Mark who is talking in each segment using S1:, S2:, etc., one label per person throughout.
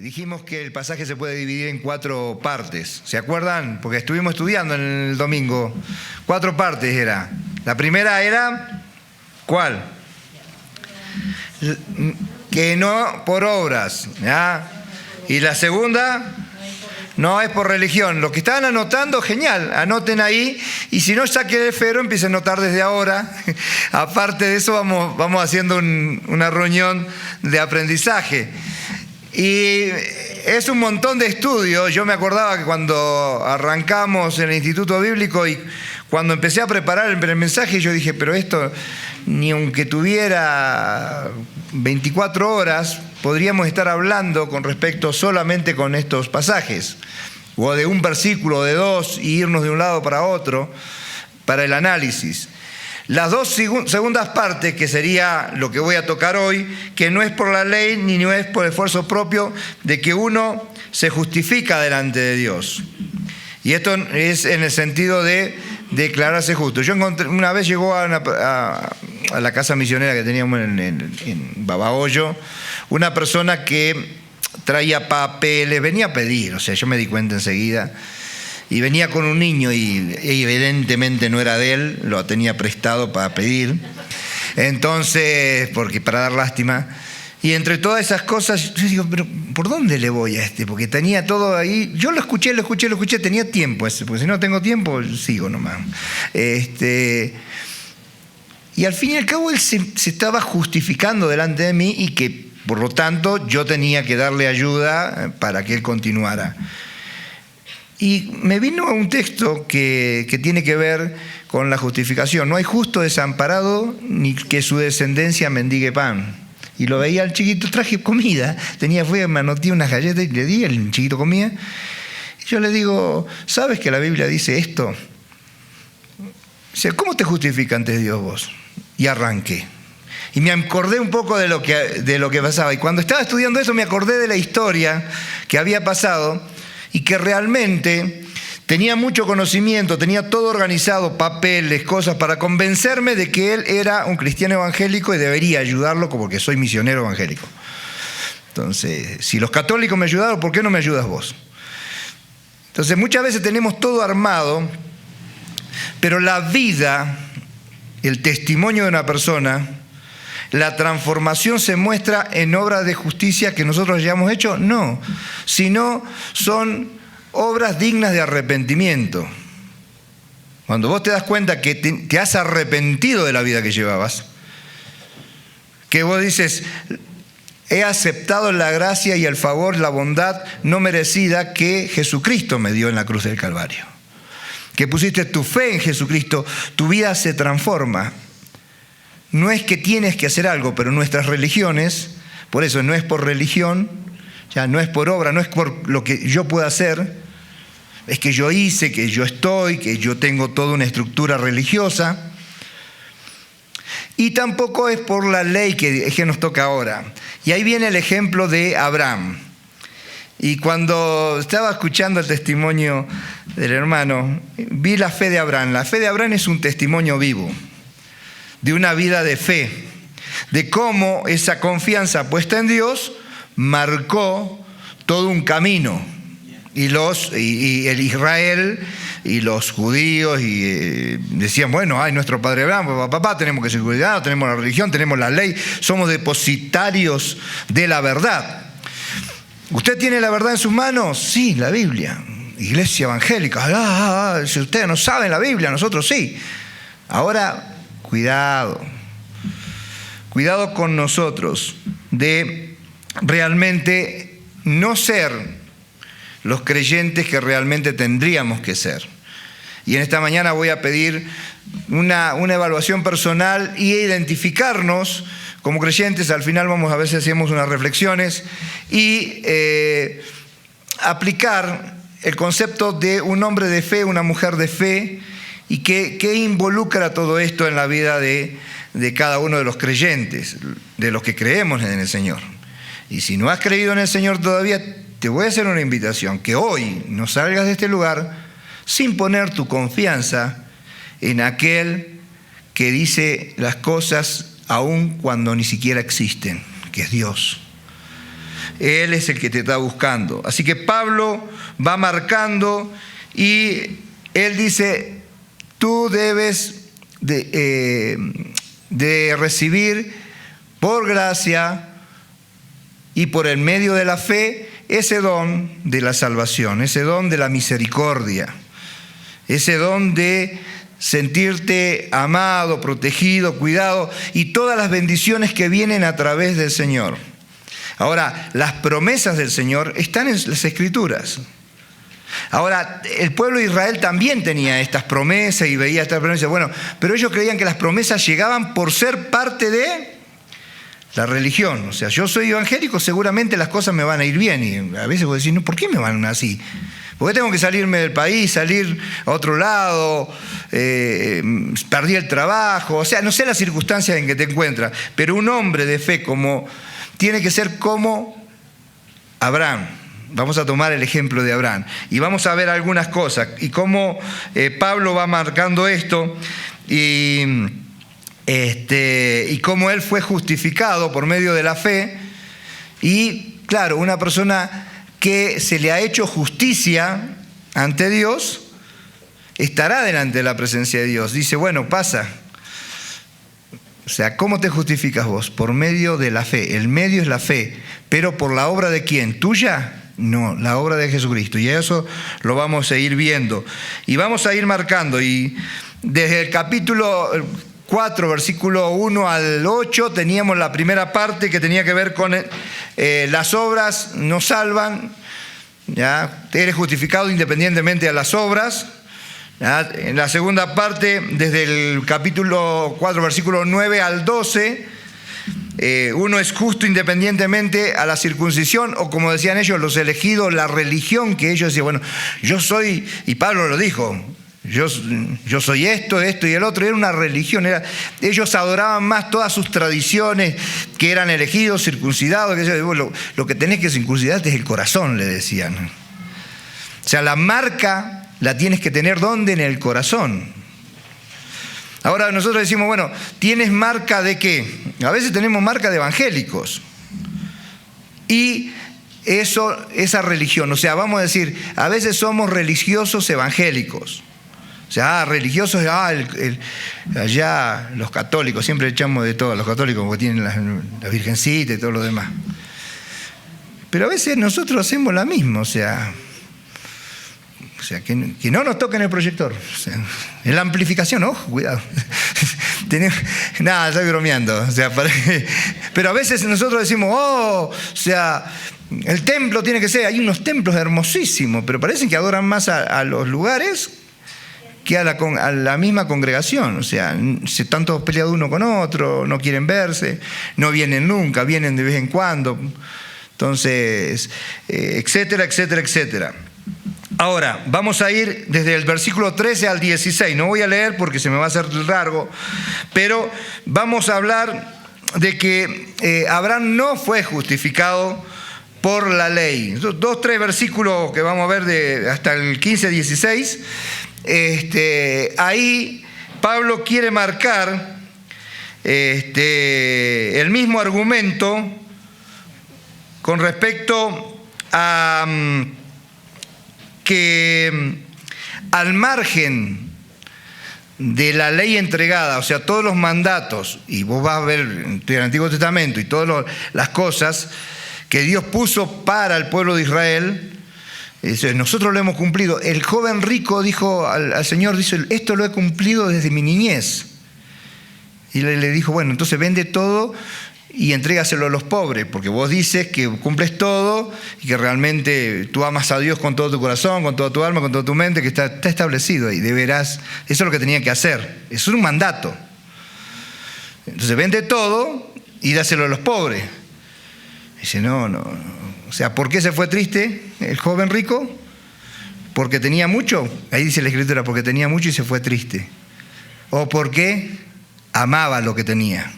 S1: Dijimos que el pasaje se puede dividir en 4 partes. ¿Se acuerdan? Porque estuvimos estudiando en el domingo. 4 partes era. La primera era, ¿cuál? Que no por obras, ¿ya? Y la segunda, no es por religión. Los que estaban anotando, genial, anoten ahí. Y si no, saquen el esfero, empiecen a anotar desde ahora. Aparte de eso, vamos haciendo una reunión de aprendizaje. Y es un montón de estudios. Yo me acordaba que cuando arrancamos en el Instituto Bíblico y cuando empecé a preparar el mensaje, yo dije, pero esto, ni aunque tuviera 24 horas, podríamos estar hablando con respecto solamente con estos pasajes, o de un versículo, de 2, y irnos de un lado para otro, para el análisis. Las 2 segundas partes, que sería lo que voy a tocar hoy, que no es por la ley ni no es por esfuerzo propio, de que uno se justifica delante de Dios. Y esto es en el sentido de declararse justo. Yo encontré, una vez llegó a la casa misionera que teníamos en Babahoyo, una persona que traía papeles, venía a pedir, o sea, yo me di cuenta enseguida. Y venía con un niño y evidentemente no era de él, lo tenía prestado para pedir. Entonces, porque para dar lástima. Y entre todas esas cosas, yo digo, pero ¿por dónde le voy a este? Porque tenía todo ahí. Yo lo escuché, tenía tiempo ese, porque si no tengo tiempo, sigo nomás. Y al fin y al cabo él se estaba justificando delante de mí y que, por lo tanto, yo tenía que darle ayuda para que él continuara. Y me vino un texto que tiene que ver con la justificación. No hay justo desamparado ni que su descendencia mendigue pan. Y lo veía al chiquito, traje comida, fui a manotear unas galletas y le di, el chiquito comía. Y yo le digo, ¿sabes que la Biblia dice esto? Dice, ¿cómo te justifica ante Dios vos? Y arranqué. Y me acordé un poco de lo que pasaba. Y cuando estaba estudiando eso me acordé de la historia que había pasado y que realmente tenía mucho conocimiento, tenía todo organizado, papeles, cosas, para convencerme de que él era un cristiano evangélico y debería ayudarlo porque soy misionero evangélico. Entonces, si los católicos me ayudaron, ¿por qué no me ayudas vos? Entonces, muchas veces tenemos todo armado, pero la vida, el testimonio de una persona, la transformación se muestra en obras de justicia que nosotros hayamos hecho, no, sino son obras dignas de arrepentimiento. Cuando vos te das cuenta que te has arrepentido de la vida que llevabas, que vos dices, he aceptado la gracia y el favor, la bondad no merecida que Jesucristo me dio en la cruz del Calvario, que pusiste tu fe en Jesucristo, tu vida se transforma. No es que tienes que hacer algo, pero nuestras religiones, por eso no es por religión, ya no es por obra, no es por lo que yo pueda hacer, es que yo hice, que yo estoy, que yo tengo toda una estructura religiosa. Y tampoco es por la ley que nos toca ahora. Y ahí viene el ejemplo de Abraham. Y cuando estaba escuchando el testimonio del hermano, vi la fe de Abraham. La fe de Abraham es un testimonio vivo de una vida de fe, de cómo esa confianza puesta en Dios marcó todo un camino. Y el Israel y los judíos decían, bueno, ay, nuestro padre Abraham, papá, tenemos que ser cuidados, tenemos la religión, tenemos la ley, somos depositarios de la verdad. ¿Usted tiene la verdad en sus manos? Sí, la Biblia. Iglesia evangélica, si ustedes no saben la Biblia, nosotros sí. Ahora, cuidado con nosotros de realmente no ser los creyentes que realmente tendríamos que ser. Y en esta mañana voy a pedir una evaluación personal y identificarnos como creyentes. Al final vamos a ver si hacemos unas reflexiones y aplicar el concepto de un hombre de fe, una mujer de fe, y qué involucra todo esto en la vida de cada uno de los creyentes, de los que creemos en el Señor. Y si no has creído en el Señor todavía, te voy a hacer una invitación, que hoy no salgas de este lugar sin poner tu confianza en aquel que dice las cosas aun cuando ni siquiera existen, que es Dios. Él es el que te está buscando. Así que Pablo va marcando y él dice, tú debes de recibir por gracia y por el medio de la fe ese don de la salvación, ese don de la misericordia, ese don de sentirte amado, protegido, cuidado y todas las bendiciones que vienen a través del Señor. Ahora, las promesas del Señor están en las Escrituras. Ahora, el pueblo de Israel también tenía estas promesas y veía estas promesas. Bueno, pero ellos creían que las promesas llegaban por ser parte de la religión. O sea, yo soy evangélico, seguramente las cosas me van a ir bien. Y a veces vos decís, no, ¿por qué me van así? ¿Por qué tengo que salirme del país, salir a otro lado? Perdí el trabajo. O sea, no sé las circunstancias en que te encuentras, pero un hombre de fe tiene que ser como Abraham. Vamos a tomar el ejemplo de Abraham y vamos a ver algunas cosas y cómo Pablo va marcando esto y cómo él fue justificado por medio de la fe. Y claro, una persona que se le ha hecho justicia ante Dios estará delante de la presencia de Dios. Dice, bueno, pasa. O sea, ¿cómo te justificas vos? Por medio de la fe. El medio es la fe. ¿Pero por la obra de quién? ¿Tuya? No, la obra de Jesucristo. Y eso lo vamos a ir viendo. Y vamos a ir marcando. Y desde el capítulo 4, versículo 1 al 8, teníamos la primera parte que tenía que ver con las obras nos salvan. ¿Ya? Eres justificado independientemente de las obras. ¿Ya? En la segunda parte, desde el capítulo 4, versículo 9 al 12, uno es justo independientemente a la circuncisión, o como decían ellos, los elegidos, la religión que ellos decían, bueno, yo soy, y Pablo lo dijo, yo soy esto y el otro, era una religión, ellos adoraban más todas sus tradiciones, que eran elegidos, circuncidados, lo que tenés que circuncidarte es el corazón, le decían. O sea, la marca la tienes que tener ¿dónde? En el corazón. Ahora nosotros decimos, bueno, ¿tienes marca de qué? A veces tenemos marca de evangélicos. Y esa religión, o sea, vamos a decir, a veces somos religiosos evangélicos. O sea, religiosos, allá los católicos, siempre echamos de todo a los católicos porque tienen la virgencita y todo lo demás. Pero a veces nosotros hacemos la misma, o sea, que no nos toquen el proyector. O sea, en la amplificación, ojo, cuidado. Nada, estoy bromeando. O sea, pero a veces nosotros decimos, o sea, el templo tiene que ser, hay unos templos hermosísimos, pero parecen que adoran más a los lugares que a la misma congregación. O sea, se están todos peleados uno con otro, no quieren verse, no vienen nunca, vienen de vez en cuando. Entonces, etcétera, etcétera, etcétera. Ahora, vamos a ir desde el versículo 13 al 16. No voy a leer porque se me va a hacer largo, pero vamos a hablar de que Abraham no fue justificado por la ley. 2-3 versículos que vamos a ver hasta el 15-16. Ahí Pablo quiere marcar el mismo argumento con respecto a que al margen de la ley entregada, o sea, todos los mandatos, y vos vas a ver en el Antiguo Testamento y todas las cosas que Dios puso para el pueblo de Israel, nosotros lo hemos cumplido. El joven rico dijo al Señor, dice, esto lo he cumplido desde mi niñez. Y le dijo, bueno, entonces vende todo y entrégaselo a los pobres, porque vos dices que cumples todo y que realmente tú amas a Dios con todo tu corazón, con toda tu alma, con toda tu mente, que está establecido ahí, deberás, eso es lo que tenía que hacer, eso es un mandato. Entonces vende todo y dáselo a los pobres. Dice, no, o sea, ¿por qué se fue triste el joven rico? ¿Porque tenía mucho? Ahí dice la Escritura, porque tenía mucho y se fue triste. ¿O porque amaba lo que tenía?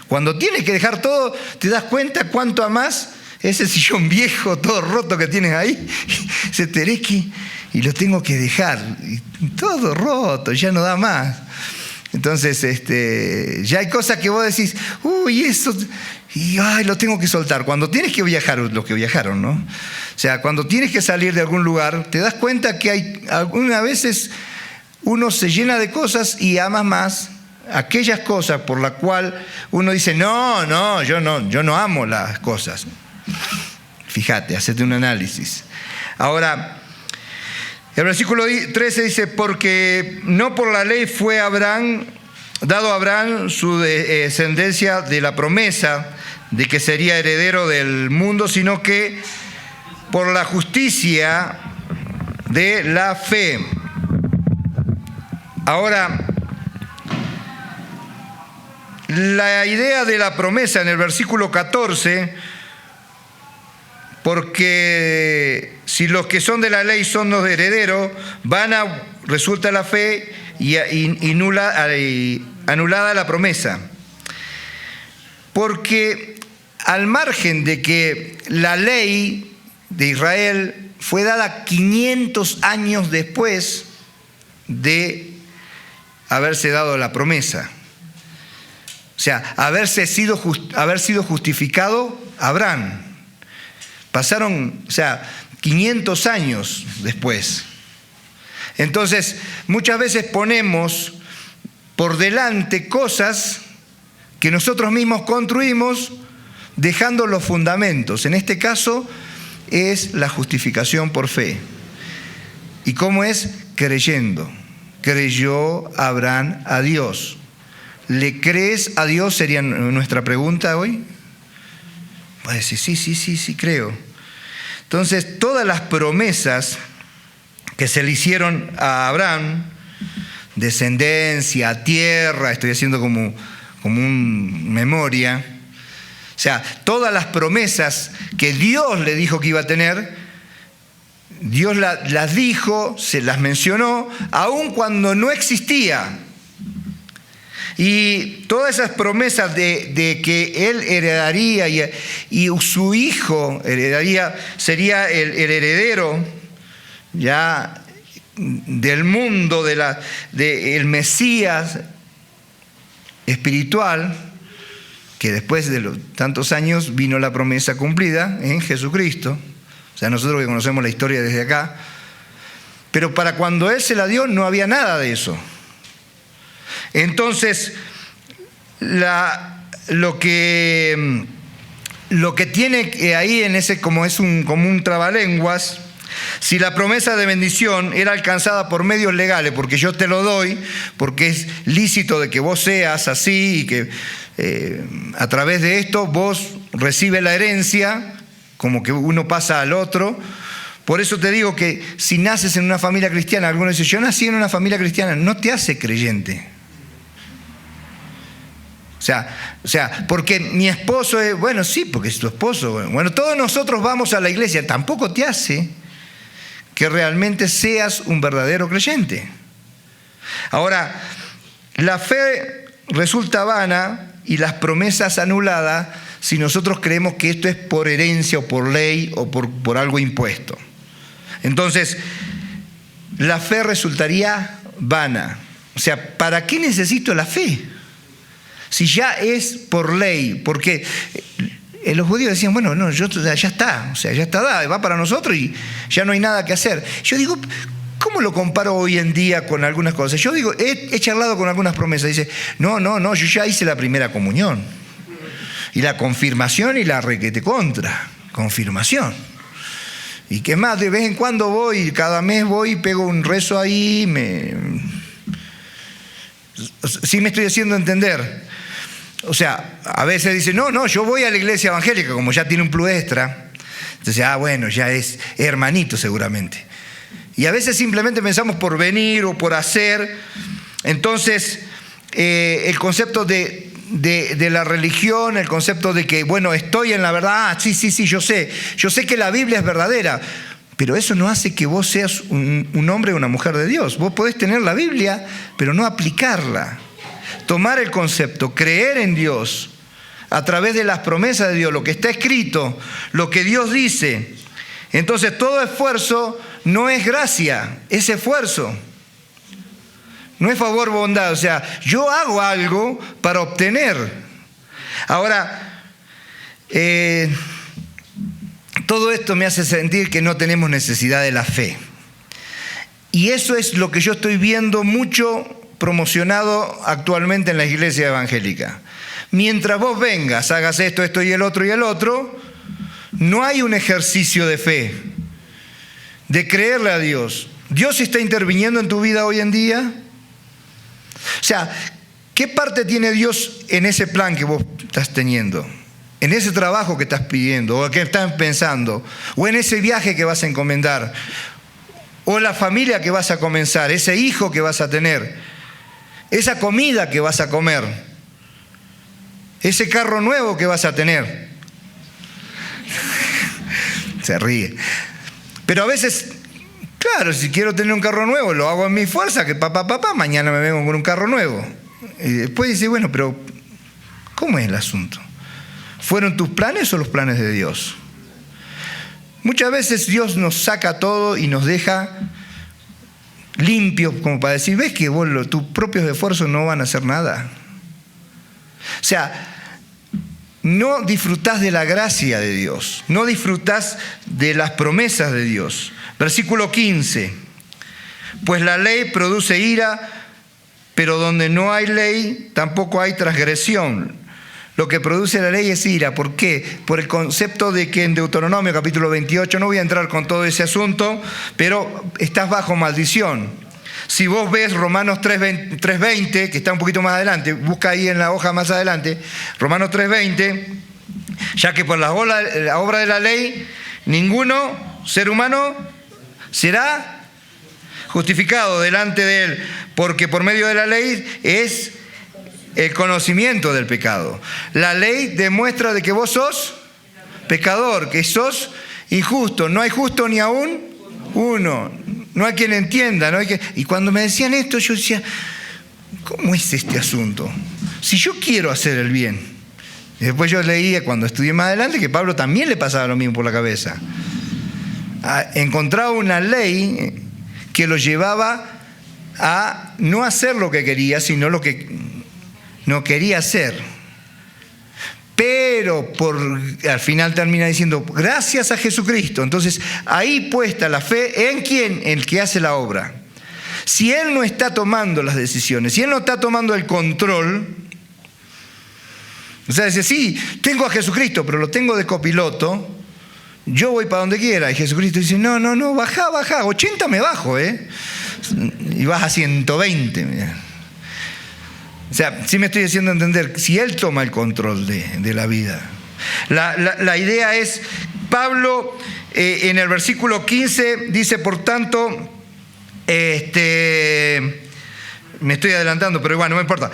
S1: Cuando tienes que dejar todo, te das cuenta cuánto amás ese sillón viejo, todo roto que tienes ahí, ese terequi, y lo tengo que dejar. Y todo roto, ya no da más. Entonces, ya hay cosas que vos decís, uy, eso, y ay, lo tengo que soltar. Cuando tienes que viajar, los que viajaron, ¿no? O sea, cuando tienes que salir de algún lugar, te das cuenta que hay algunas veces uno se llena de cosas y ama más aquellas cosas por las cuales uno dice, no, yo no amo las cosas. Fíjate, hacete un análisis. Ahora, el versículo 13 dice, porque no por la ley fue dado a Abraham su descendencia de la promesa de que sería heredero del mundo, sino que por la justicia de la fe. Ahora, la idea de la promesa en el versículo 14, porque si los que son de la ley son los herederos, resulta la fe y anulada la promesa. Porque al margen de que la ley de Israel fue dada 500 años después de haberse dado la promesa. O sea, haber sido justificado Abraham. Pasaron, 500 años después. Entonces, muchas veces ponemos por delante cosas que nosotros mismos construimos dejando los fundamentos. En este caso es la justificación por fe. ¿Y cómo es? Creyendo. Creyó Abraham a Dios. ¿Le crees a Dios? Sería nuestra pregunta hoy. Puede decir, sí, creo. Entonces, todas las promesas que se le hicieron a Abraham, descendencia, tierra, estoy haciendo como un memoria, o sea, todas las promesas que Dios le dijo que iba a tener, Dios las dijo, se las mencionó, aun cuando no existía. Y todas esas promesas de que él heredaría y su hijo sería el heredero ya del mundo, el Mesías espiritual, que después de los tantos años vino la promesa cumplida en Jesucristo. O sea, nosotros que conocemos la historia desde acá. Pero para cuando él se la dio no había nada de eso. Entonces, lo que tiene ahí en ese, como un trabalenguas, si la promesa de bendición era alcanzada por medios legales, porque yo te lo doy, porque es lícito de que vos seas así y que a través de esto vos recibes la herencia, como que uno pasa al otro. Por eso te digo que si naces en una familia cristiana, algunos dicen, yo nací en una familia cristiana, no te hace creyente. O sea, porque mi esposo es, bueno, sí, porque es tu esposo. Bueno, todos nosotros vamos a la iglesia, tampoco te hace que realmente seas un verdadero creyente. Ahora, la fe resulta vana y las promesas anuladas si nosotros creemos que esto es por herencia o por ley o por algo impuesto. Entonces, la fe resultaría vana. O sea, ¿para qué necesito la fe? Si ya es por ley, porque los judíos decían, bueno, no, ya está, o sea, ya está dada, va para nosotros y ya no hay nada que hacer. Yo digo, ¿cómo lo comparo hoy en día con algunas cosas? Yo digo, he charlado con algunas promesas, dice, no, yo ya hice la primera comunión, y la confirmación y la requete contra, confirmación. Y que más, de vez en cuando voy, cada mes voy y pego un rezo ahí, sí me estoy haciendo entender. O sea, a veces dice, no, yo voy a la iglesia evangélica, como ya tiene un plus extra. Entonces, bueno, ya es hermanito seguramente. Y a veces simplemente pensamos por venir o por hacer. Entonces, el concepto de la religión, el concepto de que, bueno, estoy en la verdad, sí, yo sé que la Biblia es verdadera. Pero eso no hace que vos seas un hombre o una mujer de Dios. Vos podés tener la Biblia, pero no aplicarla. Tomar el concepto, creer en Dios, a través de las promesas de Dios, lo que está escrito, lo que Dios dice. Entonces, todo esfuerzo no es gracia, es esfuerzo. No es favor, bondad. O sea, yo hago algo para obtener. Ahora, Todo esto me hace sentir que no tenemos necesidad de la fe. Y eso es lo que yo estoy viendo mucho promocionado actualmente en la iglesia evangélica. Mientras vos vengas, hagas esto, esto y el otro, no hay un ejercicio de fe, de creerle a Dios. ¿Dios está interviniendo en tu vida hoy en día? O sea, ¿qué parte tiene Dios en ese plan que vos estás teniendo? En ese trabajo que estás pidiendo, o que estás pensando, o en ese viaje que vas a encomendar, o la familia que vas a comenzar, ese hijo que vas a tener, esa comida que vas a comer, ese carro nuevo que vas a tener. Se ríe. Pero a veces, claro, si quiero tener un carro nuevo, lo hago en mi fuerza, que papá, mañana me vengo con un carro nuevo. Y después dice, bueno, pero ¿cómo es el asunto? ¿Fueron tus planes o los planes de Dios? Muchas veces Dios nos saca todo y nos deja limpios, como para decir, ¿ves que vos tus propios esfuerzos no van a hacer nada? O sea, no disfrutás de la gracia de Dios, no disfrutás de las promesas de Dios. Versículo 15, pues la ley produce ira, pero donde no hay ley tampoco hay transgresión. Lo que produce la ley es ira. ¿Por qué? Por el concepto de que en Deuteronomio capítulo 28, no voy a entrar con todo ese asunto, pero estás bajo maldición. Si vos ves Romanos 3:20, que está un poquito más adelante, busca ahí en la hoja más adelante, Romanos 3:20, ya que por la obra de la ley, ninguno ser humano será justificado delante de él, porque por medio de la ley es el conocimiento del pecado. La ley demuestra de que vos sos pecador, que sos injusto. No hay justo ni aún uno. No hay quien entienda. Y cuando me decían esto, yo decía, ¿cómo es este asunto? Si yo quiero hacer el bien. Y después yo leía, cuando estudié más adelante, que Pablo también le pasaba lo mismo por la cabeza. Encontraba una ley que lo llevaba a no hacer lo que quería, sino lo que no quería hacer. Pero al final termina diciendo, gracias a Jesucristo. Entonces, ahí puesta la fe, ¿en quién? En el que hace la obra. Si Él no está tomando las decisiones, si Él no está tomando el control, o sea, dice, sí, tengo a Jesucristo, pero lo tengo de copiloto, yo voy para donde quiera. Y Jesucristo dice, no, baja, 80 me bajo, y vas a 120, mira. O sea, sí me estoy haciendo entender, si Él toma el control de la vida. La idea es, Pablo en el versículo 15 dice, por tanto, me estoy adelantando, pero igual no me importa.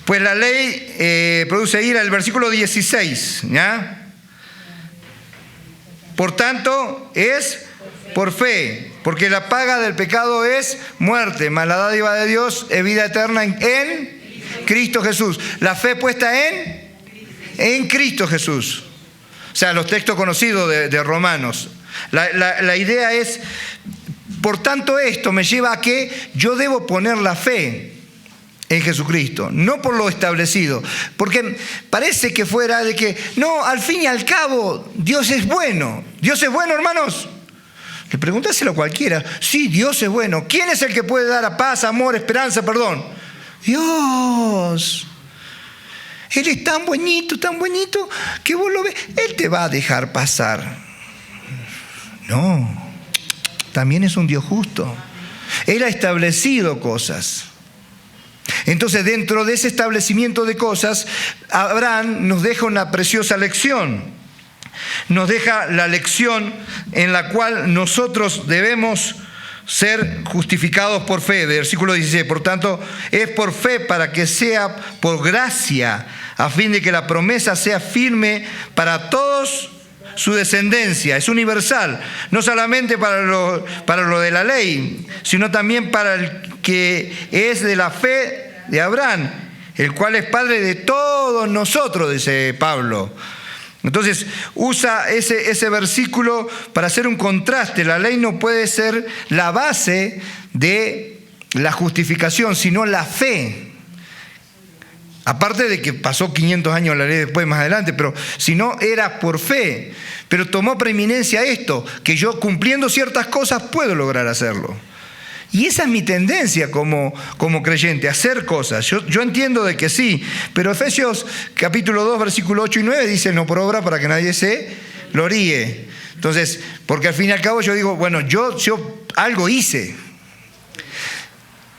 S1: Pues la ley produce ira, el versículo 16, ¿ya? Por tanto, es por fe, porque la paga del pecado es muerte, mas la dádiva de Dios es vida eterna en Cristo Jesús. La fe puesta en Cristo Jesús. O sea, los textos conocidos de Romanos. La idea es, por tanto, esto me lleva a que yo debo poner la fe en Jesucristo, no por lo establecido, porque parece que fuera de que, no, al fin y al cabo, Dios es bueno. ¿Dios es bueno, hermanos? Le preguntáselo a cualquiera. Sí, Dios es bueno. ¿Quién es el que puede dar paz, amor, esperanza, perdón? Dios. Él es tan buenito, que vos lo ves. Él te va a dejar pasar. No. También es un Dios justo. Él ha establecido cosas. Entonces, dentro de ese establecimiento de cosas, Abraham nos deja una preciosa lección. Nos deja la lección en la cual nosotros debemos ser justificados por fe. Versículo 16, por tanto, es por fe para que sea por gracia, a fin de que la promesa sea firme para todos su descendencia. Es universal, no solamente para lo de la ley, sino también para el que es de la fe de Abraham, el cual es padre de todos nosotros, dice Pablo. Entonces usa ese versículo para hacer un contraste. La ley no puede ser la base de la justificación, sino la fe. Aparte de que pasó 500 años la ley después, más adelante, pero si no, era por fe. Pero tomó preeminencia esto, que yo cumpliendo ciertas cosas puedo lograr hacerlo. Y esa es mi tendencia como creyente, hacer cosas. Yo entiendo de que sí, pero Efesios capítulo 2, versículo 8 y 9 dice, no por obra para que nadie se gloríe. Entonces, porque al fin y al cabo yo digo, bueno, yo algo hice.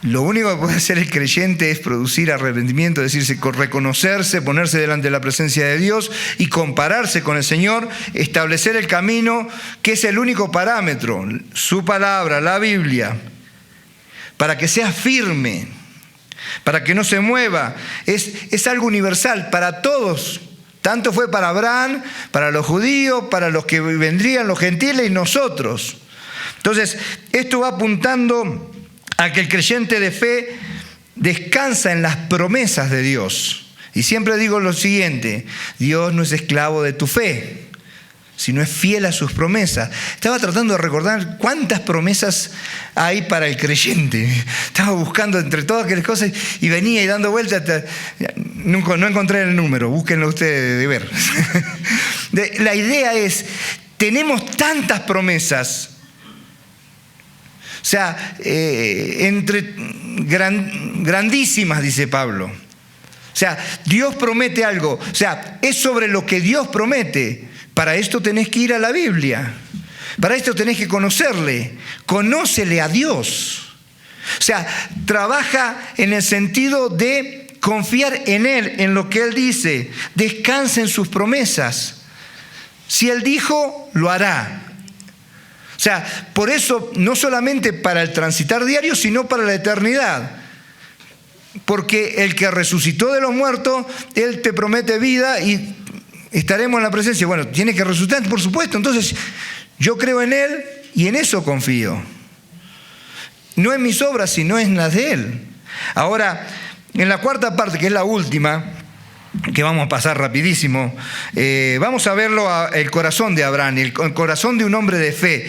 S1: Lo único que puede hacer el creyente es producir arrepentimiento, decirse, reconocerse, ponerse delante de la presencia de Dios y compararse con el Señor, establecer el camino, que es el único parámetro, su palabra, la Biblia, para que sea firme, para que no se mueva. Es algo universal para todos. Tanto fue para Abraham, para los judíos, para los que vendrían, los gentiles y nosotros. Entonces, esto va apuntando a que el creyente de fe descansa en las promesas de Dios. Y siempre digo lo siguiente, Dios no es esclavo de tu fe, sino es fiel a sus promesas. Estaba tratando de recordar cuántas promesas hay para el creyente. Estaba buscando entre todas aquellas cosas y venía y dando vueltas. No encontré el número, búsquenlo ustedes de ver. La idea es, tenemos tantas promesas. O sea, grandísimas, dice Pablo. O sea, Dios promete algo. O sea, es sobre lo que Dios promete. Para esto tenés que ir a la Biblia. Para esto tenés que conocerle. Conócele a Dios. O sea, trabaja en el sentido de confiar en Él, en lo que Él dice. Descansa en sus promesas. Si Él dijo, lo hará. O sea, por eso, no solamente para el transitar diario, sino para la eternidad. Porque el que resucitó de los muertos, Él te promete vida y estaremos en la presencia. Bueno, tiene que resucitar, por supuesto. Entonces, yo creo en Él y en eso confío. No en mis obras, sino en las de Él. Ahora, en la cuarta parte, que es la última, que vamos a pasar rapidísimo, vamos a verlo el corazón de Abraham, el corazón de un hombre de fe.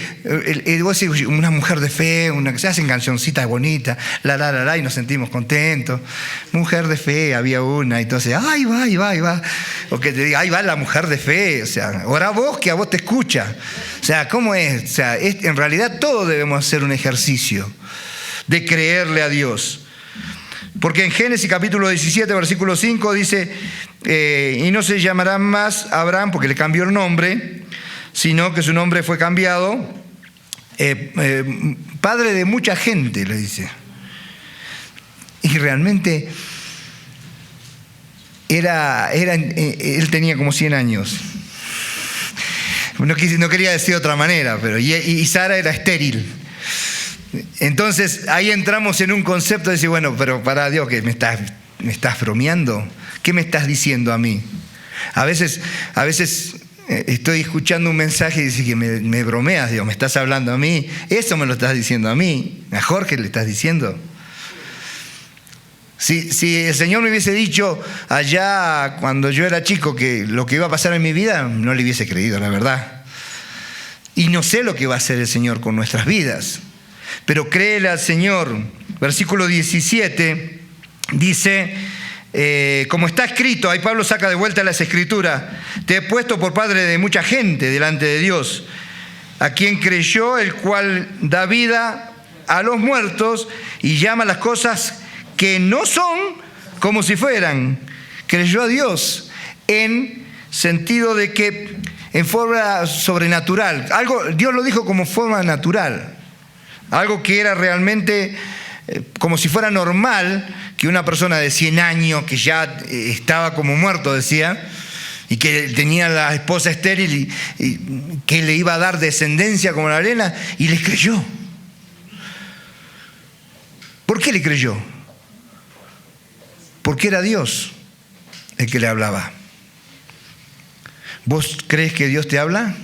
S1: Vos decís, una mujer de fe, una que se hacen cancioncitas bonitas, y nos sentimos contentos. Mujer de fe, había una, y entonces, ahí va. O que te diga, ahí va la mujer de fe. O sea, ora vos que a vos te escucha. O sea, ¿cómo es? O sea, en realidad todos debemos hacer un ejercicio de creerle a Dios. Porque en Génesis capítulo 17, versículo 5 dice, y no se llamará más Abraham porque le cambió el nombre, sino que su nombre fue cambiado, padre de mucha gente, le dice. Y realmente él tenía como 100 años. No quería decir de otra manera, pero y Sara era estéril. Entonces ahí entramos en un concepto de decir, bueno, pero para Dios, ¿qué me estás bromeando? ¿Qué me estás diciendo a mí? A veces estoy escuchando un mensaje y dice que me bromeas, Dios, me estás hablando a mí. Eso me lo estás diciendo a mí. A Jorge le estás diciendo. Si el Señor me hubiese dicho allá cuando yo era chico que lo que iba a pasar en mi vida, no le hubiese creído, la verdad. Y no sé lo que va a hacer el Señor con nuestras vidas. Pero créele al Señor. Versículo 17 dice, como está escrito, ahí Pablo saca de vuelta las escrituras, te he puesto por padre de mucha gente delante de Dios, a quien creyó, el cual da vida a los muertos y llama las cosas que no son como si fueran. Creyó a Dios en sentido de que en forma sobrenatural. Dios lo dijo como forma natural. Algo que era realmente como si fuera normal que una persona de 100 años que ya estaba como muerto, decía, y que tenía la esposa estéril y que le iba a dar descendencia como la arena, y les creyó. ¿Por qué le creyó? Porque era Dios el que le hablaba. ¿Vos crees que Dios te habla?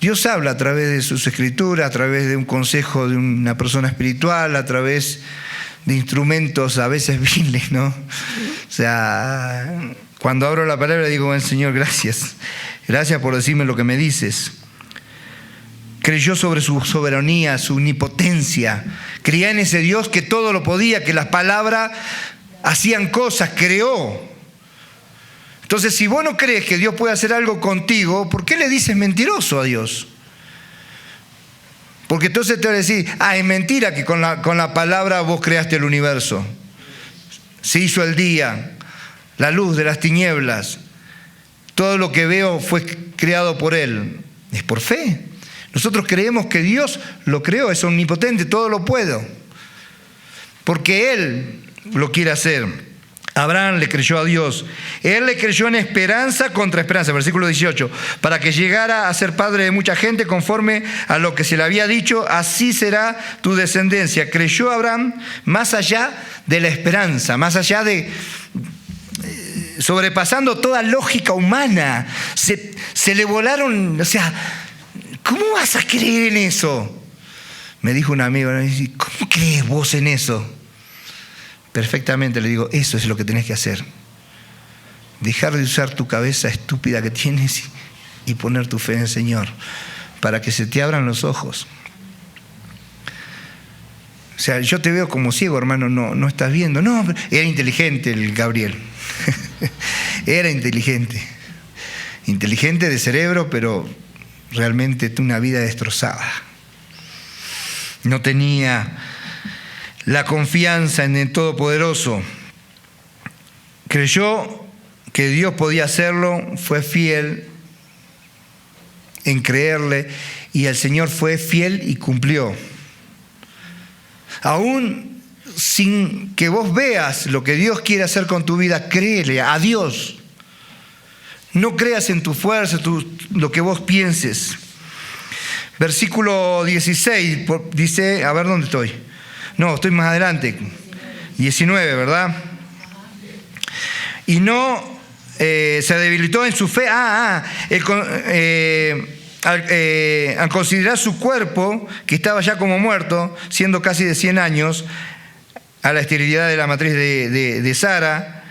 S1: Dios habla a través de sus escrituras, a través de un consejo de una persona espiritual, a través de instrumentos a veces viles, ¿no? O sea, cuando abro la palabra digo, bueno, Señor, gracias. Gracias por decirme lo que me dices. Creyó sobre su soberanía, su omnipotencia. Creía en ese Dios que todo lo podía, que las palabras hacían cosas, creó. Entonces, si vos no crees que Dios puede hacer algo contigo, ¿por qué le dices mentiroso a Dios? Porque entonces te va a decir, es mentira que con la palabra vos creaste el universo. Se hizo el día, la luz de las tinieblas. Todo lo que veo fue creado por Él. Es por fe. Nosotros creemos que Dios lo creó, es omnipotente, todo lo puede. Porque Él lo quiere hacer. Abraham le creyó a Dios. Él le creyó en esperanza contra esperanza. Versículo 18. Para que llegara a ser padre de mucha gente conforme a lo que se le había dicho, así será tu descendencia. Creyó Abraham más allá de la esperanza, más allá de... sobrepasando toda lógica humana. Se le volaron, o sea, ¿cómo vas a creer en eso? Me dijo un amigo, ¿cómo crees vos en eso? Perfectamente le digo, eso es lo que tenés que hacer. Dejar de usar tu cabeza estúpida que tienes y poner tu fe en el Señor para que se te abran los ojos. O sea, yo te veo como ciego, hermano, no estás viendo. No, era inteligente el Gabriel. Era inteligente. Inteligente de cerebro, pero realmente una vida destrozada. No tenía la confianza en el Todopoderoso. Creyó que Dios podía hacerlo, fue fiel en creerle y el Señor fue fiel y cumplió. Aún sin que vos veas lo que Dios quiere hacer con tu vida, créele a Dios. No creas en tu fuerza, lo que vos pienses. Versículo 16 dice, a ver dónde estoy. No, estoy más adelante. 19, ¿verdad? Y no se debilitó en su fe. Al considerar su cuerpo, que estaba ya como muerto, siendo casi de 100 años, a la esterilidad de la matriz de Sara,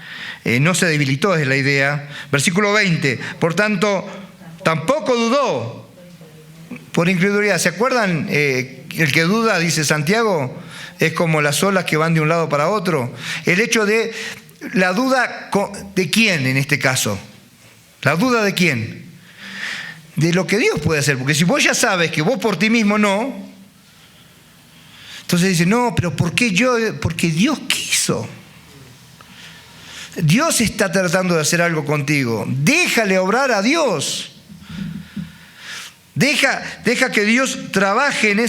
S1: no se debilitó, es la idea. Versículo 20. Por tanto, tampoco dudó por incredulidad. ¿Se acuerdan? El que duda, dice Santiago, es como las olas que van de un lado para otro. El hecho de la duda de quién en este caso. ¿La duda de quién? De lo que Dios puede hacer. Porque si vos ya sabes que vos por ti mismo no, entonces dice, no, pero ¿por qué yo? Porque Dios quiso. Dios está tratando de hacer algo contigo. Déjale obrar a Dios. Deja que Dios trabaje en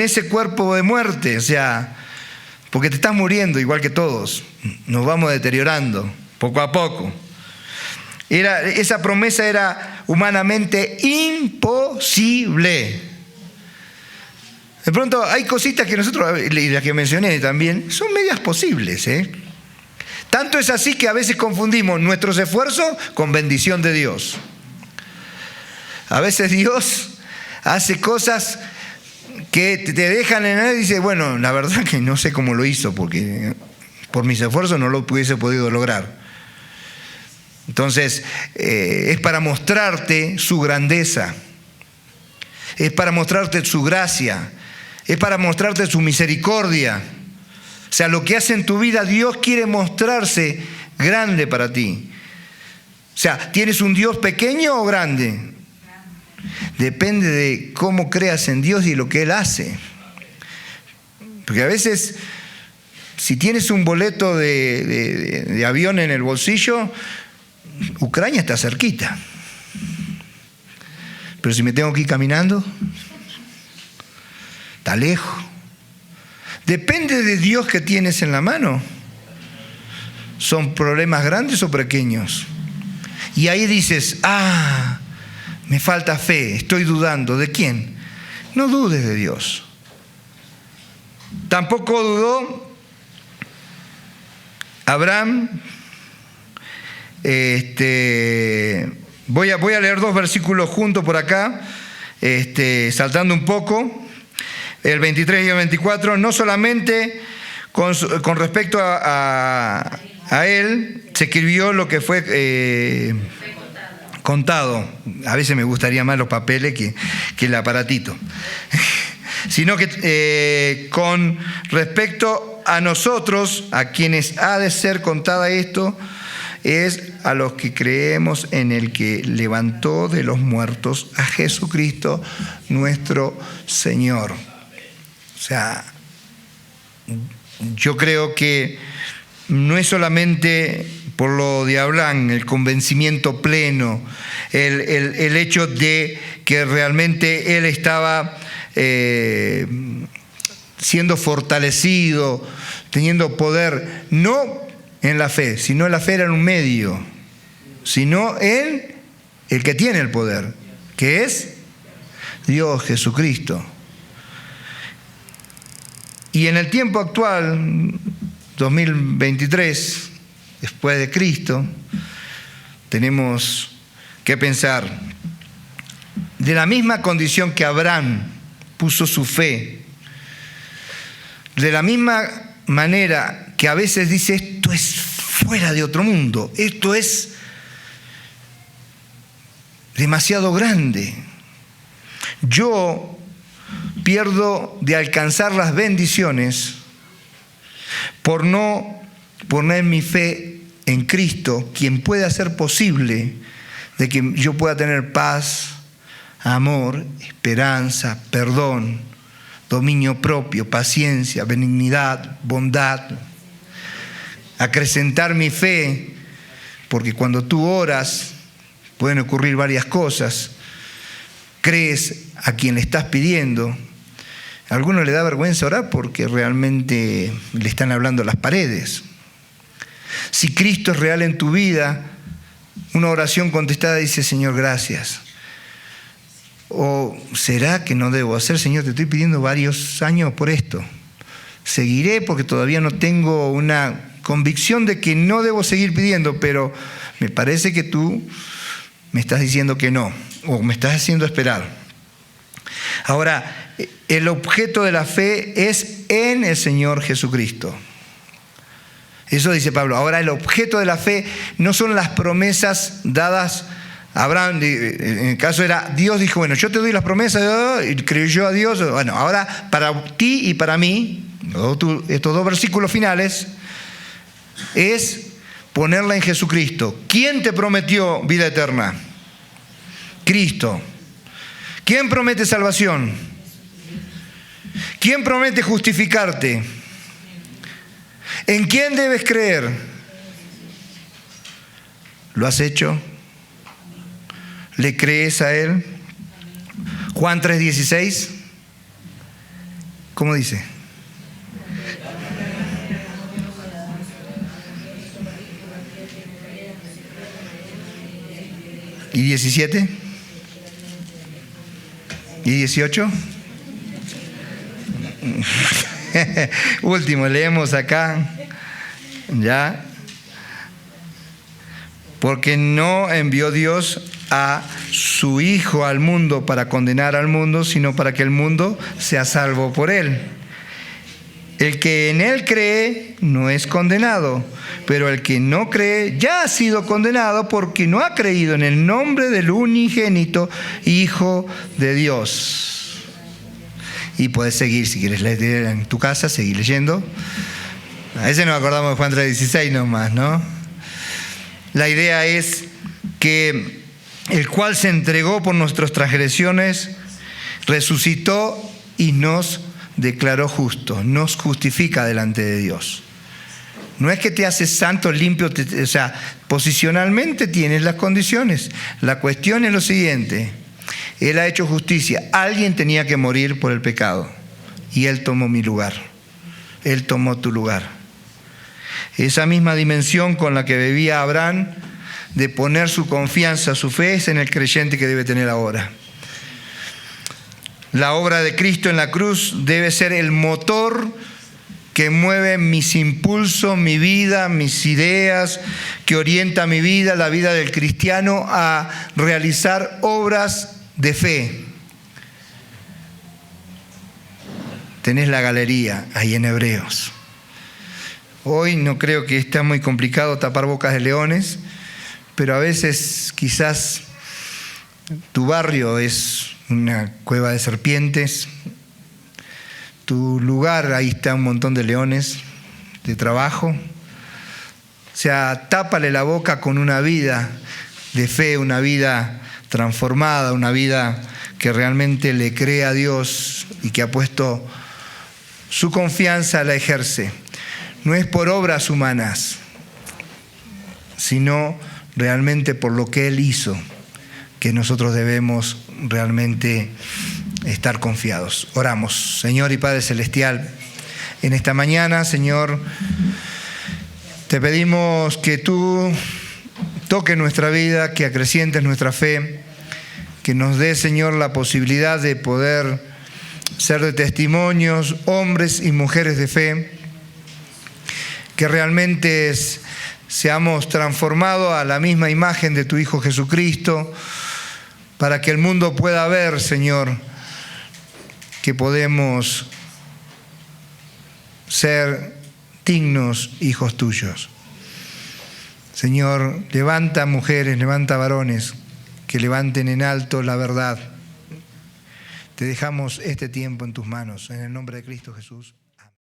S1: ese cuerpo de muerte, o sea, porque te estás muriendo igual que todos. Nos vamos deteriorando poco a poco. Esa promesa era humanamente imposible. De pronto hay cositas que nosotros, y las que mencioné también, son medias posibles, Tanto es así que a veces confundimos nuestros esfuerzos con bendición de Dios. A veces Dios hace cosas que te dejan en él y dice, bueno, la verdad que no sé cómo lo hizo, porque por mis esfuerzos no lo hubiese podido lograr. Entonces, es para mostrarte su grandeza, es para mostrarte su gracia, es para mostrarte su misericordia. O sea, lo que hace en tu vida, Dios quiere mostrarse grande para ti. O sea, ¿tienes un Dios pequeño o grande? Depende de cómo creas en Dios y lo que Él hace. Porque a veces, si tienes un boleto de avión en el bolsillo, Ucrania está cerquita. Pero si me tengo que ir caminando, está lejos. Depende de Dios que tienes en la mano. ¿Son problemas grandes o pequeños? Y ahí dices, me falta fe, estoy dudando. ¿De quién? No dudes de Dios. Tampoco dudó Abraham. Voy a leer 2 versículos juntos por acá, saltando un poco, el 23 y el 24. No solamente con respecto a él se escribió lo que fue contado. A veces me gustaría más los papeles que el aparatito. Sino que con respecto a nosotros, a quienes ha de ser contada esto, es a los que creemos en el que levantó de los muertos a Jesucristo nuestro Señor. O sea, yo creo que no es solamente por lo de Abraham, el convencimiento pleno, el hecho de que realmente él estaba siendo fortalecido, teniendo poder, no en la fe, sino la fe era en un medio, sino en el que tiene el poder, que es Dios, Jesucristo. Y en el tiempo actual, 2023, después de Cristo, tenemos que pensar, de la misma condición que Abraham puso su fe, de la misma manera que a veces dice, esto es fuera de otro mundo, esto es demasiado grande. Yo pierdo de alcanzar las bendiciones por no poner mi fe en Cristo, quien puede hacer posible de que yo pueda tener paz, amor, esperanza, perdón, dominio propio, paciencia, benignidad, bondad. Acrecentar mi fe, porque cuando tú oras pueden ocurrir varias cosas. Crees a quien le estás pidiendo. A algunos le da vergüenza orar porque realmente le están hablando a las paredes. Si Cristo es real en tu vida, una oración contestada dice, Señor, gracias. ¿O será que no debo hacer? Señor, te estoy pidiendo varios años por esto. Seguiré porque todavía no tengo una convicción de que no debo seguir pidiendo, pero me parece que tú me estás diciendo que no, o me estás haciendo esperar. Ahora, el objeto de la fe es en el Señor Jesucristo. Eso dice Pablo. Ahora, el objeto de la fe no son las promesas dadas a Abraham. En el caso era, Dios dijo, bueno, yo te doy las promesas, y creyó a Dios. Bueno, ahora para ti y para mí, estos dos versículos finales, es ponerla en Jesucristo. ¿Quién te prometió vida eterna? Cristo. ¿Quién promete salvación? ¿Quién promete justificarte? ¿En quién debes creer? ¿Lo has hecho? ¿Le crees a Él? Juan 3:16. ¿Cómo dice? ¿Y 17? ¿Y 18? Último, leemos acá. ¿Ya? Porque no envió Dios a su Hijo al mundo para condenar al mundo, sino para que el mundo sea salvo por Él. El que en Él cree no es condenado, pero el que no cree ya ha sido condenado porque no ha creído en el nombre del unigénito Hijo de Dios. Y puedes seguir, si quieres leer en tu casa, seguir leyendo. A ese nos acordamos de Juan 3:16 nomás, ¿no? La idea es que el cual se entregó por nuestras transgresiones, resucitó y nos declaró justos, nos justifica delante de Dios. No es que te haces santo, limpio, o sea, posicionalmente tienes las condiciones. La cuestión es lo siguiente: Él ha hecho justicia. Alguien tenía que morir por el pecado y Él tomó mi lugar. Él tomó tu lugar. Esa misma dimensión con la que vivía Abraham, de poner su confianza, su fe, es en el creyente que debe tener ahora. La obra de Cristo en la cruz debe ser el motor que mueve mis impulsos, mi vida, mis ideas, que orienta mi vida, la vida del cristiano, a realizar obras de fe. Tenés la galería ahí en Hebreos. Hoy no creo que esté muy complicado tapar bocas de leones, pero a veces quizás tu barrio es una cueva de serpientes, tu lugar ahí está un montón de leones, de trabajo. O sea, tápale la boca con una vida de fe, una vida transformada, una vida que realmente le cree a Dios y que ha puesto su confianza, la ejerce. No es por obras humanas, sino realmente por lo que Él hizo, que nosotros debemos realmente estar confiados. Oramos. Señor y Padre Celestial, en esta mañana, Señor, te pedimos que tú toques nuestra vida, que acrecientes nuestra fe, que nos dé, Señor, la posibilidad de poder ser de testimonios, hombres y mujeres de fe, que realmente seamos transformados a la misma imagen de tu Hijo Jesucristo, para que el mundo pueda ver, Señor, que podemos ser dignos hijos tuyos. Señor, levanta mujeres, levanta varones, que levanten en alto la verdad. Te dejamos este tiempo en tus manos, en el nombre de Cristo Jesús.